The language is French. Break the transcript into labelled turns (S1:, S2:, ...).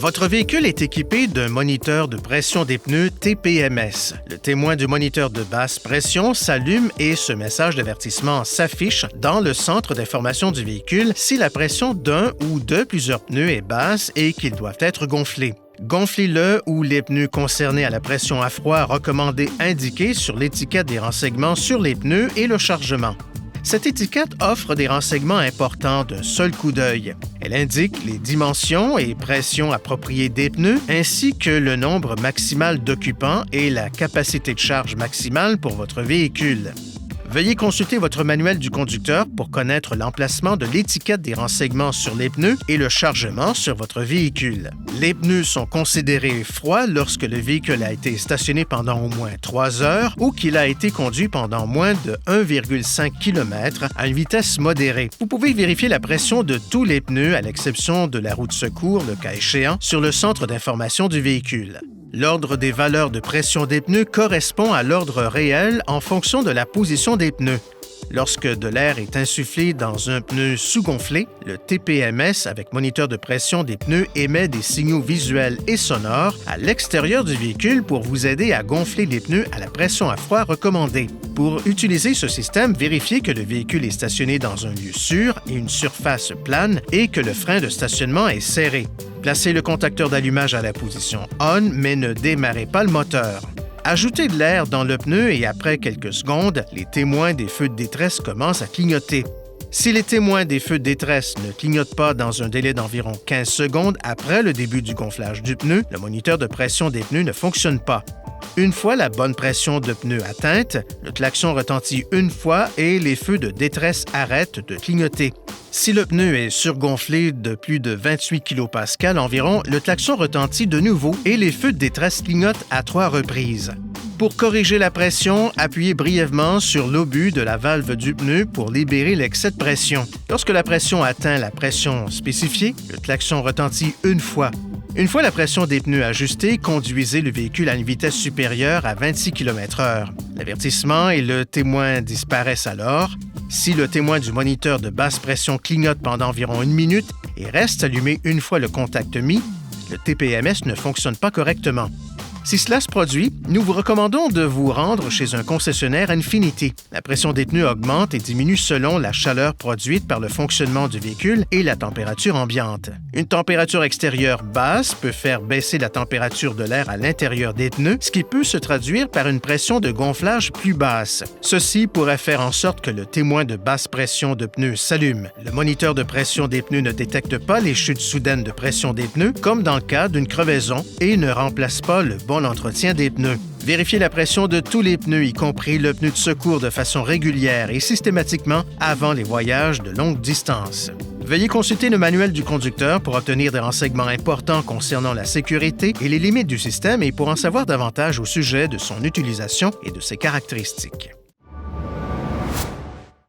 S1: Votre véhicule est équipé d'un moniteur de pression des pneus TPMS. Le témoin du moniteur de basse pression s'allume et ce message d'avertissement s'affiche dans le centre d'information du véhicule si la pression d'un ou de plusieurs pneus est basse et qu'ils doivent être gonflés. Gonflez-le ou les pneus concernés à la pression à froid recommandée indiquée sur l'étiquette des renseignements sur les pneus et le chargement. Cette étiquette offre des renseignements importants d'un seul coup d'œil. Elle indique les dimensions et pressions appropriées des pneus ainsi que le nombre maximal d'occupants et la capacité de charge maximale pour votre véhicule. Veuillez consulter votre manuel du conducteur pour connaître l'emplacement de l'étiquette des renseignements sur les pneus et le chargement sur votre véhicule. Les pneus sont considérés froids lorsque le véhicule a été stationné pendant au moins 3 heures ou qu'il a été conduit pendant moins de 1,5 km à une vitesse modérée. Vous pouvez vérifier la pression de tous les pneus à l'exception de la roue de secours, le cas échéant, sur le centre d'information du véhicule. L'ordre des valeurs de pression des pneus correspond à l'ordre réel en fonction de la position des pneus. Lorsque de l'air est insufflé dans un pneu sous-gonflé, le TPMS avec moniteur de pression des pneus émet des signaux visuels et sonores à l'extérieur du véhicule pour vous aider à gonfler les pneus à la pression à froid recommandée. Pour utiliser ce système, vérifiez que le véhicule est stationné dans un lieu sûr et une surface plane et que le frein de stationnement est serré. Placez le contacteur d'allumage à la position on, mais ne démarrez pas le moteur. Ajoutez de l'air dans le pneu et après quelques secondes, les témoins des feux de détresse commencent à clignoter. Si les témoins des feux de détresse ne clignotent pas dans un délai d'environ 15 secondes après le début du gonflage du pneu, le moniteur de pression des pneus ne fonctionne pas. Une fois la bonne pression de pneu atteinte, le klaxon retentit une fois et les feux de détresse arrêtent de clignoter. Si le pneu est surgonflé de plus de 28 kPa environ, le klaxon retentit de nouveau et les feux de détresse clignotent à 3 reprises. Pour corriger la pression, appuyez brièvement sur l'obus de la valve du pneu pour libérer l'excès de pression. Lorsque la pression atteint la pression spécifiée, le klaxon retentit une fois. Une fois la pression des pneus ajustée, conduisez le véhicule à une vitesse supérieure à 26 km/h. L'avertissement et le témoin disparaissent alors. Si le témoin du moniteur de basse pression clignote pendant environ 1 minute et reste allumé une fois le contact mis, le TPMS ne fonctionne pas correctement. Si cela se produit, nous vous recommandons de vous rendre chez un concessionnaire Infiniti. La pression des pneus augmente et diminue selon la chaleur produite par le fonctionnement du véhicule et la température ambiante. Une température extérieure basse peut faire baisser la température de l'air à l'intérieur des pneus, ce qui peut se traduire par une pression de gonflage plus basse. Ceci pourrait faire en sorte que le témoin de basse pression de pneus s'allume. Le moniteur de pression des pneus ne détecte pas les chutes soudaines de pression des pneus, comme dans le cas d'une crevaison, et ne remplace pas le bon entretien des pneus. Vérifiez la pression de tous les pneus, y compris le pneu de secours, de façon régulière et systématiquement avant les voyages de longue distance. Veuillez consulter le manuel du conducteur pour obtenir des renseignements importants concernant la sécurité et les limites du système et pour en savoir davantage au sujet de son utilisation et de ses caractéristiques.